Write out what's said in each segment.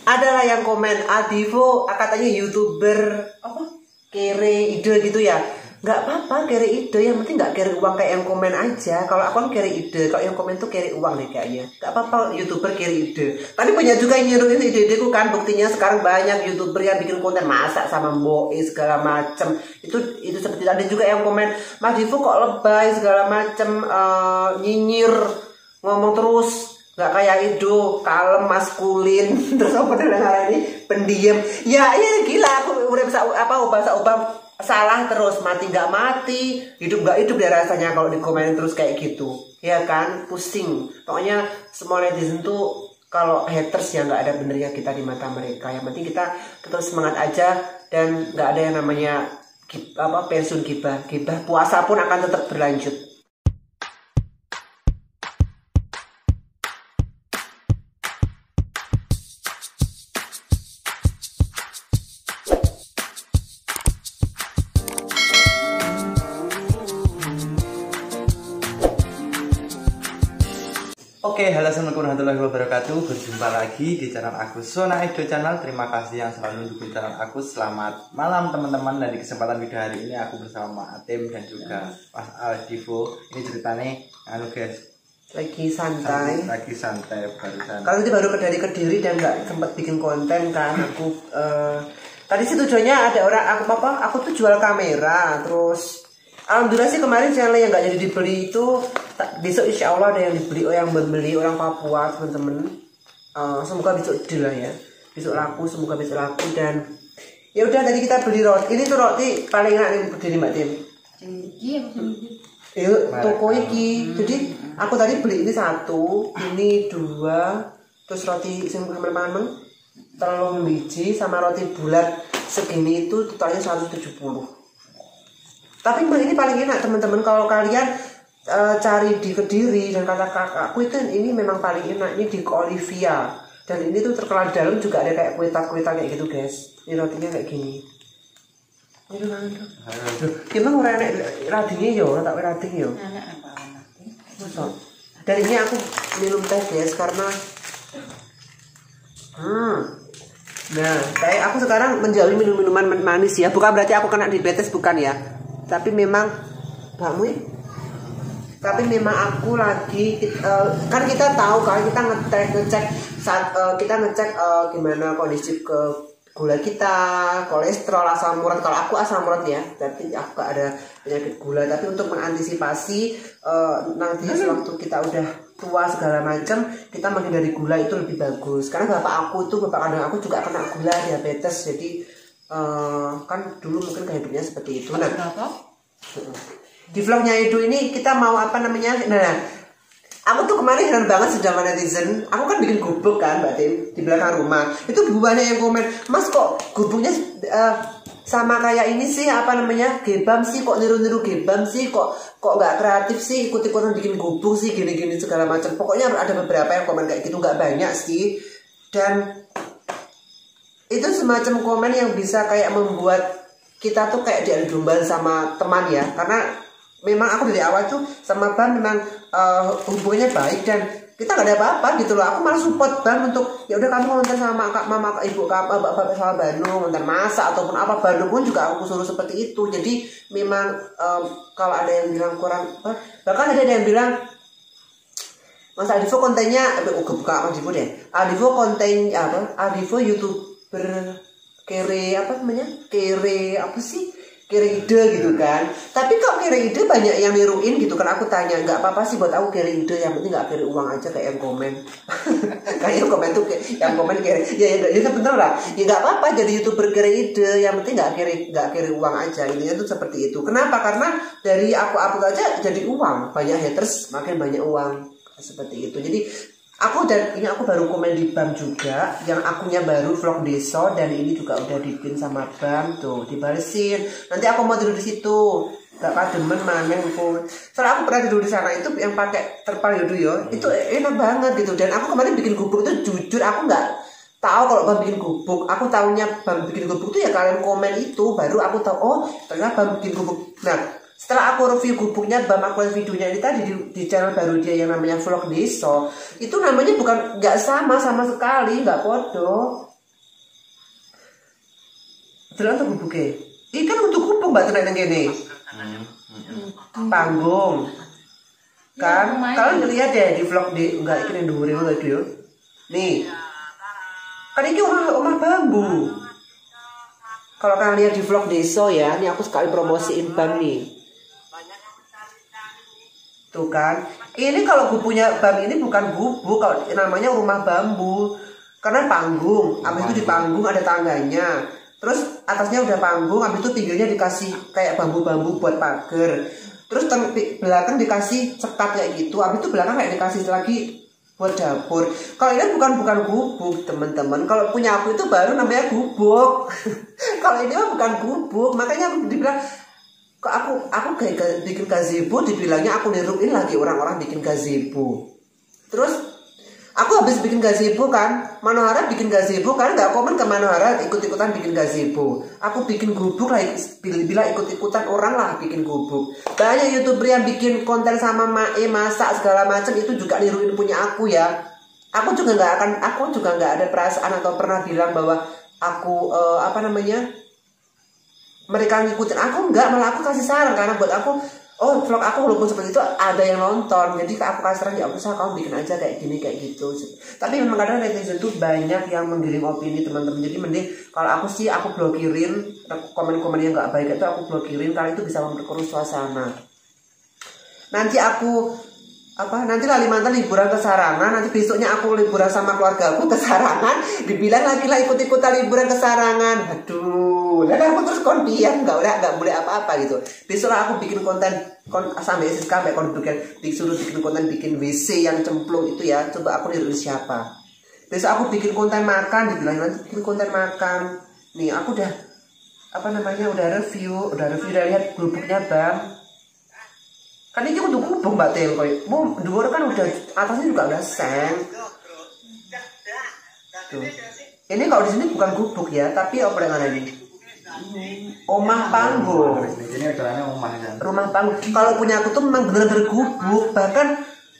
adalah yang komen Adivo katanya YouTuber apa kere ide gitu ya. Nggak apa-apa kere ide, yang penting nggak kere uang kayak yang komen aja. Kalau aku kan kere ide, kalau yang komen tuh kere uang nih kayaknya. Nggak apa-apa YouTuber kere ide. Tapi banyak juga yang nyiruin ide-ideku kan. Buktinya sekarang banyak YouTuber yang bikin konten masak sama Mbok segala macem. Itu seperti ada juga yang komen Mas Divo kok lebay segala macem, nyinyir, ngomong terus. Nggak kayak itu, kalem, maskulin. Terus apa dengan ini pendiam. Ya iya gila aku udah bisa ubah salah terus, mati nggak mati, hidup nggak hidup ya rasanya kalau dikomenin terus kayak gitu, ya kan, pusing. Pokoknya semua netizen tuh kalau haters ya nggak ada benernya kita di mata mereka. Yang penting kita tetap semangat aja dan nggak ada yang namanya pensiun gibah. Puasa pun akan tetap berlanjut. Oke, halo assalamualaikum warahmatullahi wabarakatuh. Berjumpa lagi di channel aku Sona Edo Channel. Terima kasih yang selalu mendukung channel aku. Selamat malam teman-teman. Dan di kesempatan video hari ini aku bersama Mak Atim dan juga Mas Aldivo. Ini ceritanya guys, Lagi santai barusan. Kalau tadi baru dari Kediri dan nggak sempat bikin konten kan. Aku tadi sih tujuannya ada orang aku tuh jual kamera. Terus alhamdulillah sih kemarin channel yang nggak jadi dibeli itu besok insya Allah ada yang dibeli, yang membeli orang Papua teman-teman. Semoga besok deal lah ya, besok laku, semoga besok laku. Dan ya udah tadi kita beli roti. Ini tuh roti paling enak nih berdiri Mbak Tim. Yuk toko iki. Jadi aku tadi beli ini 1, ini 2, terus roti teman-teman telur biji sama roti bulat segini itu totalnya 170. Tapi ini paling enak teman-teman. Kalau kalian cari di Kediri dan kata kakakku itu ini memang paling enak. Ini di Olivia. Dan ini tuh terkenal di dalam juga ada kayak kuitar kayak gitu guys. Ini rotinya kayak gini. Ini kan. Gimana orang enak radingnya yo, tak rading yo. Dan ini aku minum teh guys karena nah, kayak aku sekarang menjauhi minuman manis ya. Bukan berarti aku kena diabetes, bukan ya. Tapi memang aku lagi kan kita tahu kan kita ngecek gimana kondisi ke gula kita, kolesterol, asam urat. Kalau aku asam urat ya, berarti aku gak ada penyakit gula. Tapi untuk mengantisipasi nanti sewaktu kita udah tua segala macam, kita menghindari gula itu lebih bagus. Karena bapak kandung aku juga kena gula, diabetes. Jadi kan dulu mungkin kehidupannya seperti itu. Nah, di vlognya Edo ini kita mau apa namanya? Nah, aku tuh kemarin heran banget sama netizen. Aku kan bikin gubuk kan, Mbak Tim, di belakang rumah. Itu banyak yang komen, Mas kok gubuknya sama kayak ini sih, apa namanya, gebam sih, kok niru-niru gebam sih, kok nggak kreatif sih, ikut-ikutan bikin gubuk sih, gini-gini segala macam. Pokoknya ada beberapa yang komen kayak gitu, nggak banyak sih. Dan itu semacam komen yang bisa kayak membuat kita tuh kayak diadu domba sama teman ya. Karena memang aku dari awal tuh sama Bang memang hubungannya baik dan kita nggak ada apa-apa gitu loh. Aku malah support Bang untuk ya udah kamu ngonten sama mama ibu kamu, bapak sama Bandung, ngonten masak ataupun apa. Bandung pun juga aku suruh seperti itu. Jadi memang kalau ada yang bilang kurang bahkan ada yang bilang Mas Adivo kontennya buka Adivo deh. Adivo konten Adivo YouTuber kere apa namanya? Kere apa sih? Kere ide gitu kan. Tapi kok kere ide banyak yang niruin gitu kan. Aku tanya, nggak apa-apa sih buat aku kere ide, yang penting nggak kere uang aja kayak yang komen. Kayak yang komen tuh yang komen kere. Ya bener lah. Ya nggak apa-apa jadi YouTuber kere ide, yang penting nggak kere uang aja. Intinya tuh seperti itu. Kenapa? Karena dari aku upload aja jadi uang. Banyak haters makin banyak uang. Seperti itu. Jadi aku baru komen di BAM juga, yang akunnya baru vlog deso, dan ini juga udah dipin sama BAM tuh, dibalesin. Nanti aku mau tidur di situ, gak pademen maneng pun. Soalnya aku pernah tidur di sana itu yang pakai terpal dulu ya, itu enak banget gitu. Dan aku kemarin bikin gubuk itu jujur aku nggak tahu kalau BAM bikin gubuk. Aku taunya BAM bikin gubuk tuh ya kalian komen itu, baru aku tahu oh ternyata BAM bikin gubuk. Nah, setelah aku review gubuknya, Bam aku lihat videonya ini tadi di channel baru dia yang namanya Vlog Deso, itu namanya bukan nggak sama sekali, nggak podo. Delok untuk gubuke. Iki kan untuk gubuk Mbak tenan nang kene. Panggung. Kan kalian ngeliat ya di vlog di enggak iki ning dhuwure ngono tadi yo. Nih. Kan iki omah bambu. Kalau kalian lihat di vlog Deso ya, ini aku sekali promosiin BAM nih. Tuh kan. Ini kalau gubuknya BAM ini bukan gubuk, kalau namanya rumah bambu. Karena panggung, habis itu di panggung ada tangganya. Terus atasnya udah panggung, habis itu pinggirnya dikasih kayak bambu-bambu buat pagar. Terus belakang dikasih sekat kayak gitu, habis itu belakang kayak dikasih lagi buat dapur. Kalau ini bukan gubuk, teman-teman. Kalau punya aku itu baru namanya gubuk. Kalau ini mah bukan gubuk, makanya aku dibilang kok aku kayak bikin gazebo, dibilangnya aku niruin lagi orang-orang bikin gazebo. Terus aku habis bikin gazebo kan, Manohara bikin gazebo kan, nggak komen ke Manohara ikut-ikutan bikin gazebo. Aku bikin gubuk lah, bila ikut-ikutan orang lah bikin gubuk. Banyak youtuber yang bikin konten sama masak segala macam itu juga niruin punya aku ya. Aku juga nggak ada perasaan atau pernah bilang bahwa aku mereka ngikutin aku, enggak, malah aku kasih saran karena buat aku vlog aku walaupun seperti itu ada yang nonton, jadi aku kasih saran ya usah kamu bikin aja kayak gini kayak gitu. Tapi memang kadang netizen tuh banyak yang menggiring opini teman-teman, jadi mending kalau aku sih aku blokirin komen-komen yang nggak baik itu aku blokirin karena itu bisa memperkeruh suasana. Nanti nanti Kalimantan liburan ke Sarangan, nanti besoknya aku liburan sama keluarga aku ke Sarangan, dibilang lagi lah ikut-ikutan liburan ke Sarangan. Aduh, lah aku terus kondian nggak boleh apa-apa gitu. Besok lah aku bikin konten sampai disuruh bikin konten bikin WC yang cemplung itu ya. Coba aku niruin siapa. Besok aku bikin konten makan, dibilang nanti bikin konten makan. Nih aku udah udah review udah lihat gubuknya BAM. Kan ini untuk gubuk Mbak Tel, mau dua kan udah atasnya juga udah seng. Tuh. Ini kalau di sini bukan gubuk ya, tapi apa yang ada ini? Omah panggung. Ini adalah rumah panggung. Kalau punya aku tuh memang bener-bener gubuk. Bahkan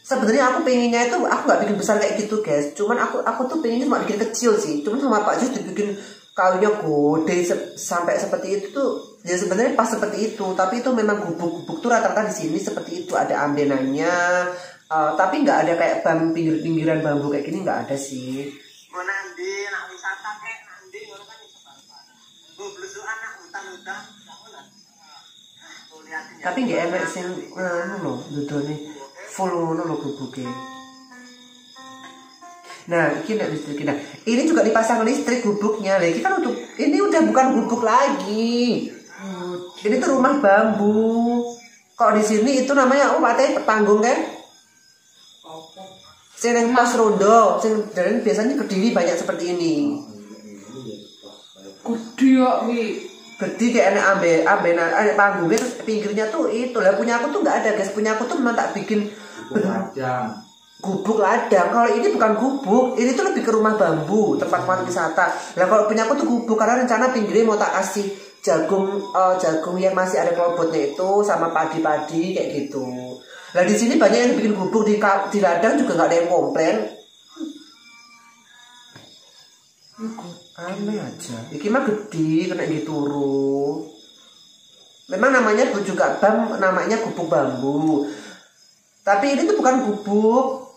sebenarnya aku pengennya itu aku nggak bikin besar kayak gitu guys. Cuman aku tuh pengennya cuma bikin kecil sih. Cuman sama Pak Jus dibikin kayunya gede sampai seperti itu tuh. Ya sebenarnya pas seperti itu, tapi itu memang gubuk-gubuk tuh rata-rata di sini seperti itu, ada ambenannya, tapi nggak ada kayak pinggiran bambu kayak gini, nggak ada sih. Tapi nggak enak sih, loh, nih full loh gubuknya. Nah, ini juga dipasang listrik gubuknya, lagi kan ini udah bukan gubuk lagi. Ini tuh rumah bambu. Kalau di sini itu namanya panggung kan? Sing pas rondo, dan biasanya berdiri banyak seperti ini. Gede kayak ambenan, panggungnya terus pinggirnya tuh itu lah. Punya aku tuh nggak ada guys, punya aku tuh memang tak bikin gubuk ladang. Kalau ini bukan gubuk, ini tuh lebih ke rumah bambu, tempat wisata. Lah kalau punya aku tuh gubuk karena rencana pinggirnya mau tak kasih jagung yang masih ada kelobotnya itu sama padi-padi kayak gitu. Lah di sini banyak yang bikin gubuk di ladang juga nggak ada yang komplain. Aneh aja. Iki mah gede kena dituru. Memang namanya juga BAM, namanya gubuk bambu. Tapi ini tuh bukan gubuk.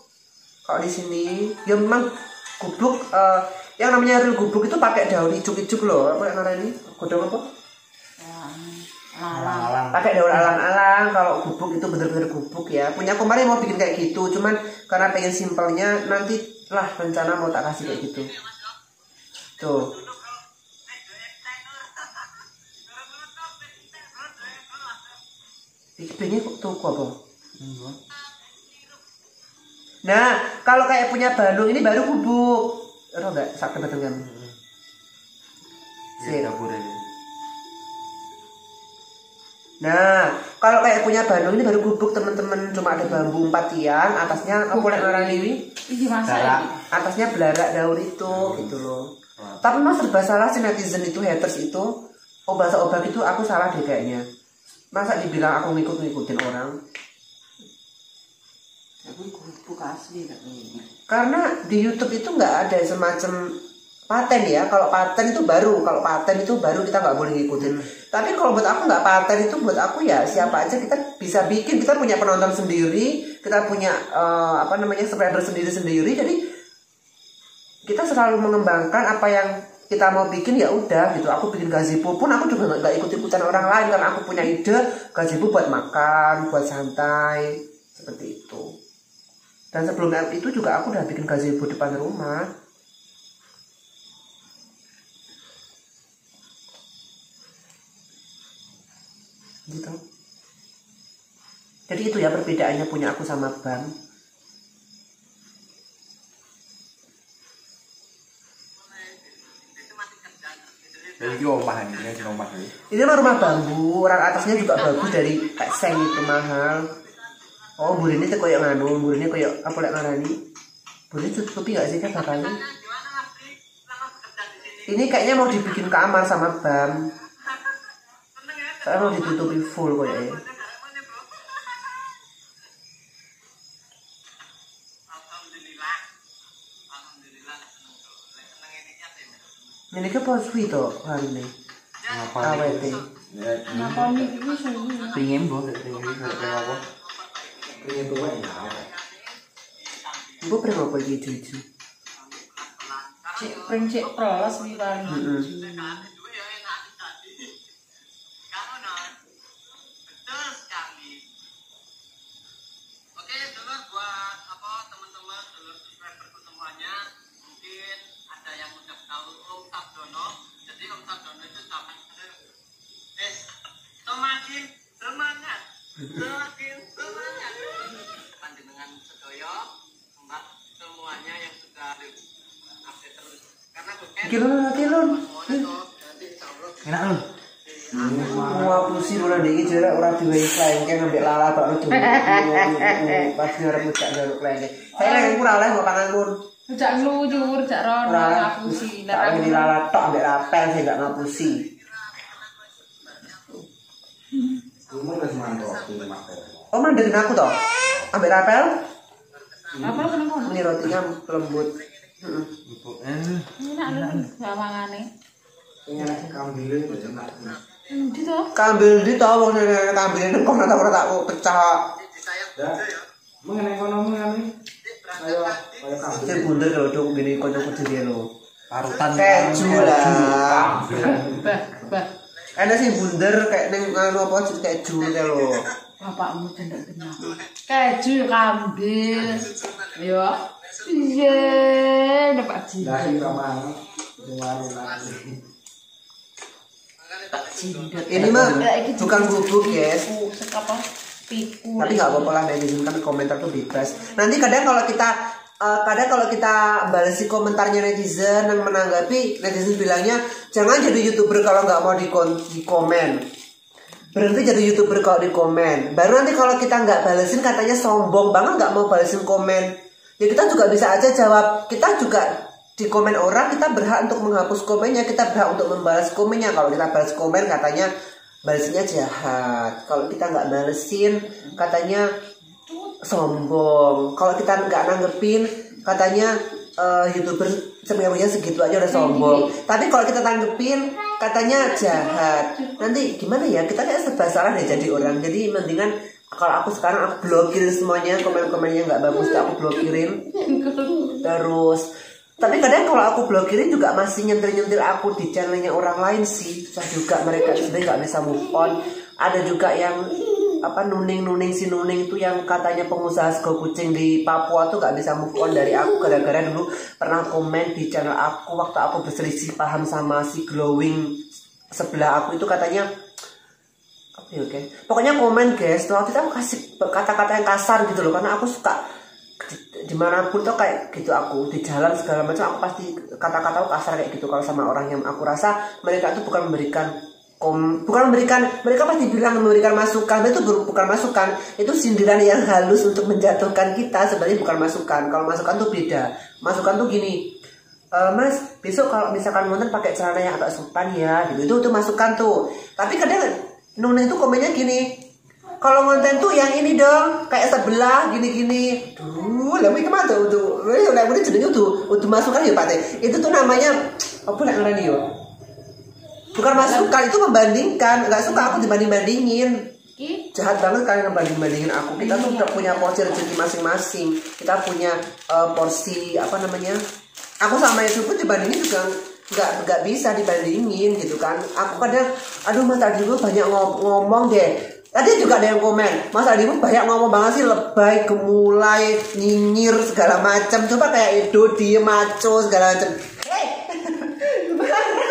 Kalau di sini ya memang gubuk yang namanya real gubuk itu pakai daun ijuk-ijuk loh. Apa yang ini? Godong apa? Alang. Pakai daun alang-alang. Kalau gubuk itu bener-bener gubuk ya. Punya kemarin mau bikin kayak gitu, cuman karena pengen simpelnya, nanti lah rencana mau tak kasih kayak gitu. Tuh. Ini pengen tuh apa? Nah, kalau kayak punya Bandung ini baru gubuk. Enggak, sak tempat kan. Sih. Nah, kalau kayak punya Bandung ini baru gubuk teman-teman, cuma ada bambu 4 tiang, atasnya apa yang ngarani ini? Atasnya belarak daun itu gitu loh. Tapi mas serba salah sih netizen itu, haters itu. Bahasa obak itu aku salah deh kayaknya. Masa dibilang aku ngikutin orang? Aku gubuk asli. Karena di YouTube itu nggak ada semacam paten ya. Kalau paten itu baru kita nggak boleh ngikutin. Tapi kalau buat aku nggak paten itu buat aku ya siapa aja kita bisa bikin. Kita punya penonton sendiri, kita punya subscriber sendiri. Jadi kita selalu mengembangkan apa yang kita mau bikin ya udah gitu. Aku bikin gazebo pun aku juga nggak ikut-ikutan orang lain karena aku punya ide gazebo buat makan, buat santai seperti itu. Dan sebelum itu juga aku udah bikin gazebo depan rumah. Gitu. Jadi itu ya perbedaannya punya aku sama Bang. Ini rumah ini. Ini mah rumah bambu, orang atasnya juga bagus dari kayak seng itu mahal. Oh, burine tuh koyo nganu, burine koyo apa lek ngarani? Burine tutupi gak sih kan bakalnya? Ini kayaknya mau dibikin kamar sama Bam. Saya mau ditutupi full koyo. Ini ke pos to hari ini. Awet e. Ngapa iki suwi? Pengen mbok apa? Pengen tuwa ya. Ibu pernah apa gitu? Cek prolas wi paling. Panjenengan sedaya mbak semuanya yang sudah update terus karena Kilun. Enak lho. Mau pusi ora ndek iki jarak ora diwehi klengke ngambil lala tok lucu. Pas arep ngejak jaluk klengke. Saya lagi ora oleh kok pangan lur. Jak nglujur, jak rono ngapusi. Tak ngi lala tok ambek rapel saya enggak ngapusi. Rumah wis mantuk Oh, mandarin aku toh. Ambek rapel. Apa kenapa? Ini rotinya lembut. Enak lho gak mangane. Ini anaknya kambile kok enak. Endi to? Kambil di toh wong kambil ning kono tak ora tak pecah. Ya. Mengenai kono mengenai. Ayo kambile. Sing bunder lho dong gini kancaku dhewe lho. Parutan Keju lah. Bah. Enak sih bunder kayak ning anu apa keju lho. Bapakmu cendek kenal. Keju kambil. Yo. Iya, dapat cinta. Dari ramah. Warung lagi. Ini mah bukan bubuk guys. Apa? Piku. Tapi nggak apa-apa lah netizen kan komentar tuh bebas. Nanti kadang kalau kita balesi komentarnya netizen yang menanggapi, netizen bilangnya jangan jadi youtuber kalau nggak mau di komen. Berhenti jadi youtuber kalau di komen. Baru nanti kalau kita nggak balesin katanya sombong banget nggak mau balesin komen. Ya kita juga bisa aja jawab. Kita juga di komen orang kita berhak untuk menghapus komennya, kita berhak untuk membalas komennya. Kalau kita balas komen katanya balesinnya jahat. Kalau kita nggak balesin katanya sombong. Kalau kita nggak nanggepin katanya youtuber sebenarnya segitu aja udah sombong. Tapi kalau kita tanggepin katanya jahat. Nanti gimana ya? Kita kayak serba salah deh jadi orang. Jadi mendingan kalau aku sekarang aku blokirin semuanya, komen-komennya nggak bagus aku blokirin. Terus tapi kadang kalau aku blokirin juga masih nyentil-nyentil aku di channelnya orang lain sih. Susah juga mereka sebenarnya nggak bisa move on. Ada juga yang nuning itu yang katanya pengusaha sego kucing di Papua tuh nggak bisa move on dari aku gara-gara dulu pernah komen di channel aku waktu aku berselisih paham sama si glowing sebelah aku itu katanya oke. Pokoknya komen guys, waktu itu aku kasih kata-kata yang kasar gitu loh karena aku suka dimanapun tuh kayak gitu aku di jalan segala macam aku pasti kata-kata kasar kayak gitu kalau sama orang yang aku rasa mereka tuh bukan memberikan mereka pasti bilang memberikan masukan, itu bukan masukan, itu sindiran yang halus untuk menjatuhkan kita. Sebenarnya bukan masukan. Kalau masukan tuh beda. Masukan tuh gini, Mas besok kalau misalkan nonton pakai celana yang agak sopan ya, gitu itu masukan tuh. Tapi kadang Nuna itu komennya gini, kalau konten tuh yang ini dong, kayak sebelah gini-gini. Duh, lah iki mah tuh lek muni jenenge udah masukan ya Pak Teh. Itu tuh namanya apa lek ngarani yo? Bukan masukan, itu membandingkan. Enggak suka aku dibanding-bandingin. Jahat banget kalian ngebanding-bandingin aku. Kita tuh udah punya porsi rezeki masing-masing. Kita punya porsi apa namanya? Aku sama itu pun dibandingin juga nggak bisa dibandingin gitu kan. Aku kadang aduh Mas Adi gue banyak ngomong deh. Tadi juga ada yang komen, Mas Adi gue banyak ngomong banget sih, lebay, gemulai, nyinyir segala macam. Coba kayak Edo diem maco segala macam.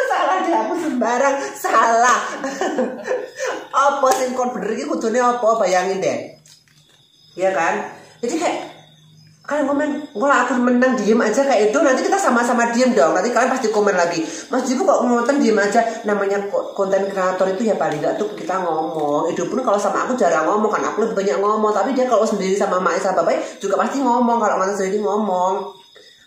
Salah deh, aku sembarang salah. Apa sing kon bener iki kudune apa, bayangin deh. Iya kan? Jadi kayak kalian komen, kalau aku menang diem aja kayak itu, nanti kita sama-sama diem dong. Nanti kalian pasti komen lagi, Mas Jiku kok nonton diem aja. Namanya konten kreator itu ya paling gak tuh kita ngomong. Itu pun kalau sama aku jarang ngomong kan, aku lebih banyak ngomong. Tapi dia kalau sendiri sama Mak sama Bapak juga pasti ngomong. Kalau mana sendiri ngomong,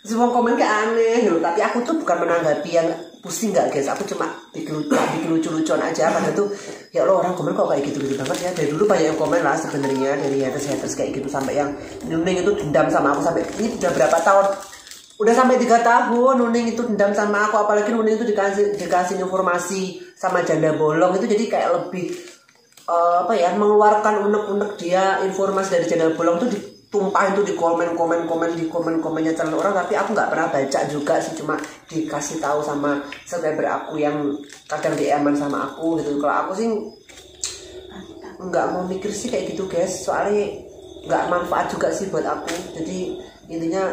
semua komen kayak aneh gitu. Tapi aku tuh bukan menanggapi yang pusing nggak guys. Aku cuma bikin lucu-lucuan aja. Padahal tuh ya Allah, orang komen kok kayak gitu banget ya. Dari dulu banyak yang komen lah sebenarnya, dari haters kayak gitu, sampai yang Nuning itu dendam sama aku sampai ini udah berapa tahun, udah sampai 3 tahun Nuning itu dendam sama aku. Apalagi Nuning itu dikasih informasi sama janda bolong itu, jadi kayak lebih apa ya, mengeluarkan unek-unek dia, informasi dari janda bolong itu ditumpahin tuh di komen-komennya channel orang. Tapi aku nggak pernah baca juga sih, cuma dikasih tahu sama subscriber aku yang kadang DM-an sama aku gitu. Kalau aku sih nggak mau mikir sih kayak gitu guys, soalnya nggak manfaat juga sih buat aku. Jadi intinya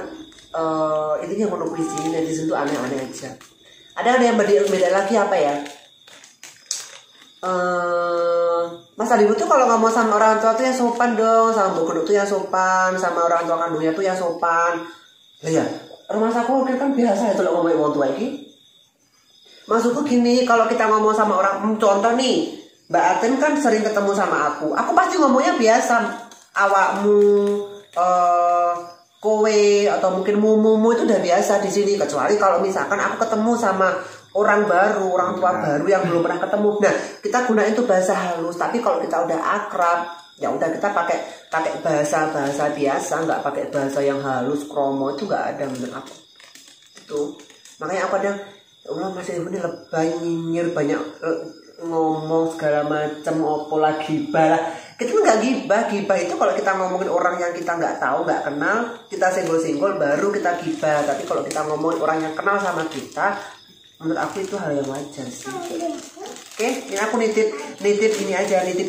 menurut sih netizen tuh aneh-aneh aja. Ada yang beda lagi apa ya? Mas Adibu tuh kalau ngomong sama orang tua tuh yang sopan dong, sama Bu Guru tuh yang sopan, sama orang tua kandungnya tuh yang sopan. Lah ya, rumah aku kan biasa ya kalau ngomongin orang tua ini. Maksudku gini, kalau kita ngomong sama orang, contoh nih, Mbak Aten kan sering ketemu sama aku pasti ngomongnya biasa, awakmu, kowe, atau mungkin mumu itu udah biasa di sini. Kecuali kalau misalkan aku ketemu sama orang baru, orang tua baru yang belum pernah ketemu, nah kita gunain tuh bahasa halus. Tapi kalau kita udah akrab, ya udah kita pakai bahasa biasa, nggak pakai bahasa yang halus kromo, itu nggak ada menurut aku. Itu makanya aku ada Allah masih ini lebay, nyinyir, banyak ngomong segala macam, opo lagi gibah. Kita nggak gibah itu kalau kita ngomongin orang yang kita nggak tahu, nggak kenal, kita senggol-senggol baru kita gibah. Tapi kalau kita ngomongin orang yang kenal sama kita, menurut aku itu hal yang wajar sih. Oke, ini aku nitip ini aja, nitip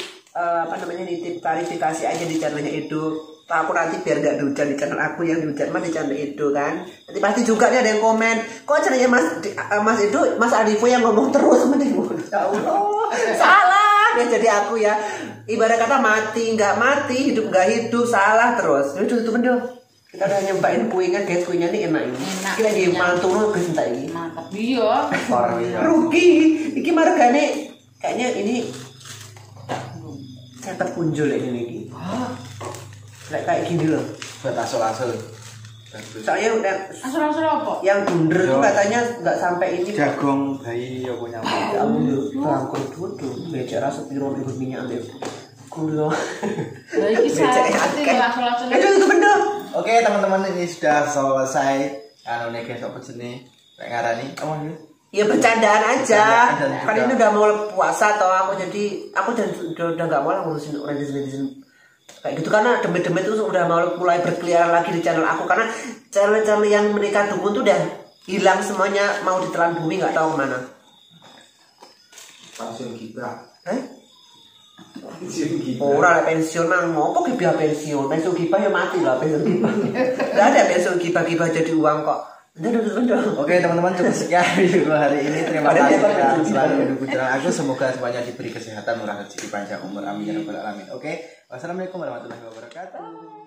klarifikasi aja di channelnya Edo. Aku nanti biar gak dihujan di channel aku, yang dihujan mah di channel Edo kan. Nanti pasti juga nih ada yang komen, kok channelnya Mas Edo, Mas Adifu yang ngomong terus mending. Ya Allah, salah ya. Jadi aku ya ibarat kata mati nggak mati, hidup nggak hidup, salah terus. Itu bener. Kita udah nyobain kuenya guys, kuenya ini enak ini. Kita lagi mantul guys, entah ini. Mantap iya. Rugi. Iki margane kayaknya ini saya terpunjul ini. Kayak gini loh. Buat asal-asal. Soalnya udah Asal-asal apa? yang bunder tuh katanya nggak sampai ini. Jagung bayi apa nyampe. Ya ampun, bangkrut tuh. Becek rasa piro ikut minyak deh. Kulo. Lagi asal-asal. Itu bener. Oke teman-teman, ini sudah selesai. Anu nih guys, apa jenis? Kayak ngarani, apa nih? Ya bercandaan aja. Kan juga. ini udah mau puasa toh aku, jadi aku udah nggak mau lah ngurusin orang netizen kayak gitu, karena demit-demit itu udah mau mulai berkeliaran lagi di channel aku, karena channel-channel yang mereka dukung tuh udah hilang semuanya, mau ditelan bumi nggak tahu kemana. Pensiun kita. Orang pensiun nang ngopo gibah pensiun gibah ya mati lah pensiun gibah. Nggak ada pensiun gibah jadi uang kok. Oke teman-teman, cukup sekian video hari ini. Terima kasih sudah selalu mendukung channel aku. Semoga semuanya diberi kesehatan, murah rezeki, panjang umur, amin ya rabbal alamin. Oke, wassalamualaikum warahmatullahi wabarakatuh.